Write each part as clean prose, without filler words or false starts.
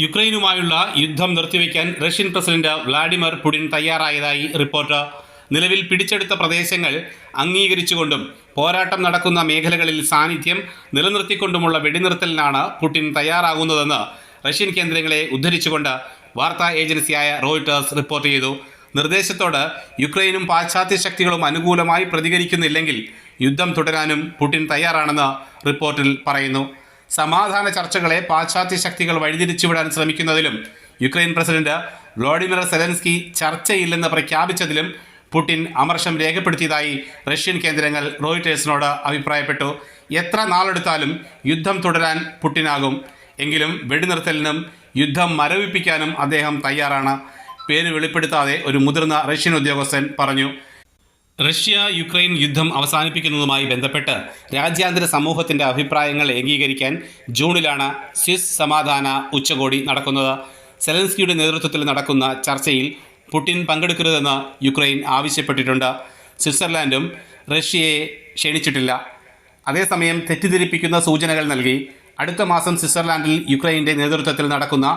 യുക്രൈനുമായുള്ള യുദ്ധം നിർത്തിവെക്കാൻ Russian president Vladimir Putin തയ്യാറായതായി റിപ്പോർട്ട്. നിലവിൽ പിടിച്ചെടുത്ത പ്രദേശങ്ങൾ അംഗീകരിച്ചുകൊണ്ടും പോരാട്ടം നടക്കുന്ന മേഖലകളിൽ സാന്നിധ്യം നിലനിർത്തിക്കൊണ്ടുമുള്ള വെടിനിർത്തലിനാണ് പുടിൻ തയ്യാറാകുന്നതെന്ന് റഷ്യൻ കേന്ദ്രങ്ങളെ ഉദ്ധരിച്ചുകൊണ്ട് വാർത്താ ഏജൻസിയായ റോയിട്ടേഴ്സ് റിപ്പോർട്ട് ചെയ്തു. നിർദ്ദേശത്തോട് യുക്രൈനും പാശ്ചാത്യ ശക്തികളും അനുകൂലമായി പ്രതികരിക്കുന്നില്ലെങ്കിൽ യുദ്ധം തുടരാനും പുടിൻ തയ്യാറാണെന്ന് റിപ്പോർട്ടിൽ പറയുന്നു. സമാധാന ചർച്ചകളെ പാശ്ചാത്യ ശക്തികൾ വഴിതിരിച്ചുവിടാൻ ശ്രമിക്കുന്നതിലും യുക്രൈൻ പ്രസിഡന്റ് വ്ളാഡിമിർ സെലൻസ്കി ചർച്ചയില്ലെന്ന് പ്രഖ്യാപിച്ചതിലും പുടിൻ അമർഷം രേഖപ്പെടുത്തിയതായി റഷ്യൻ കേന്ദ്രങ്ങൾ റോയിട്ടേഴ്സിനോട് അഭിപ്രായപ്പെട്ടു. എത്ര നാളെടുത്താലും യുദ്ധം തുടരാൻ പുടിനാകും. എങ്കിലും വെടിനിർത്തലിനും യുദ്ധം മരവിപ്പിക്കാനും അദ്ദേഹം തയ്യാറാണ്. പേര് വെളിപ്പെടുത്താതെ ഒരു മുതിർന്ന റഷ്യൻ ഉദ്യോഗസ്ഥൻ പറഞ്ഞു. റഷ്യ യുക്രൈൻ യുദ്ധം അവസാനിപ്പിക്കുന്നതുമായി ബന്ധപ്പെട്ട് രാജ്യാന്തര സമൂഹത്തിൻ്റെ അഭിപ്രായങ്ങൾ ഏകീകരിക്കാൻ ജൂണിലാണ് സ്വിസ് സമാധാന ഉച്ചകോടി നടക്കുന്നത്. സെലൻസ്കിയുടെ നേതൃത്വത്തിൽ നടക്കുന്ന ചർച്ചയിൽ പുടിൻ പങ്കെടുക്കരുതെന്ന് യുക്രൈൻ ആവശ്യപ്പെട്ടിട്ടുണ്ട്. സ്വിറ്റ്സർലാൻഡും റഷ്യയെ ക്ഷണിച്ചിട്ടില്ല. അതേസമയം തെറ്റിദ്ധരിപ്പിക്കുന്ന സൂചനകൾ നൽകി അടുത്ത മാസം സ്വിറ്റ്സർലാൻഡിൽ യുക്രൈൻ്റെ നേതൃത്വത്തിൽ നടക്കുന്ന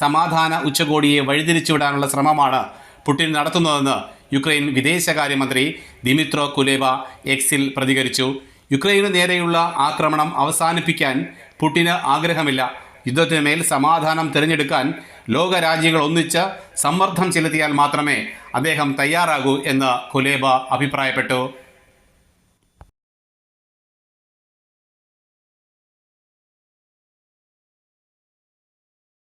സമാധാന ഉച്ചകോടിയെ വഴിതിരിച്ചുവിടാനുള്ള ശ്രമമാണ് പുടിൻ നടത്തുന്നതെന്ന് യുക്രൈൻ വിദേശകാര്യമന്ത്രി ദിമിത്രോ കുലേബ എക്സിൽ പ്രതികരിച്ചു. യുക്രൈനു നേരെയുള്ള ആക്രമണം അവസാനിപ്പിക്കാൻ പുടിന് ആഗ്രഹമില്ല. യുദ്ധത്തിനുമേൽ സമാധാനം തിരഞ്ഞെടുക്കാൻ ലോകരാജ്യങ്ങൾ ഒന്നിച്ച് സമ്മർദ്ദം ചെലുത്തിയാൽ മാത്രമേ അദ്ദേഹം തയ്യാറാകൂ എന്ന് കുലേബ അഭിപ്രായപ്പെട്ടു.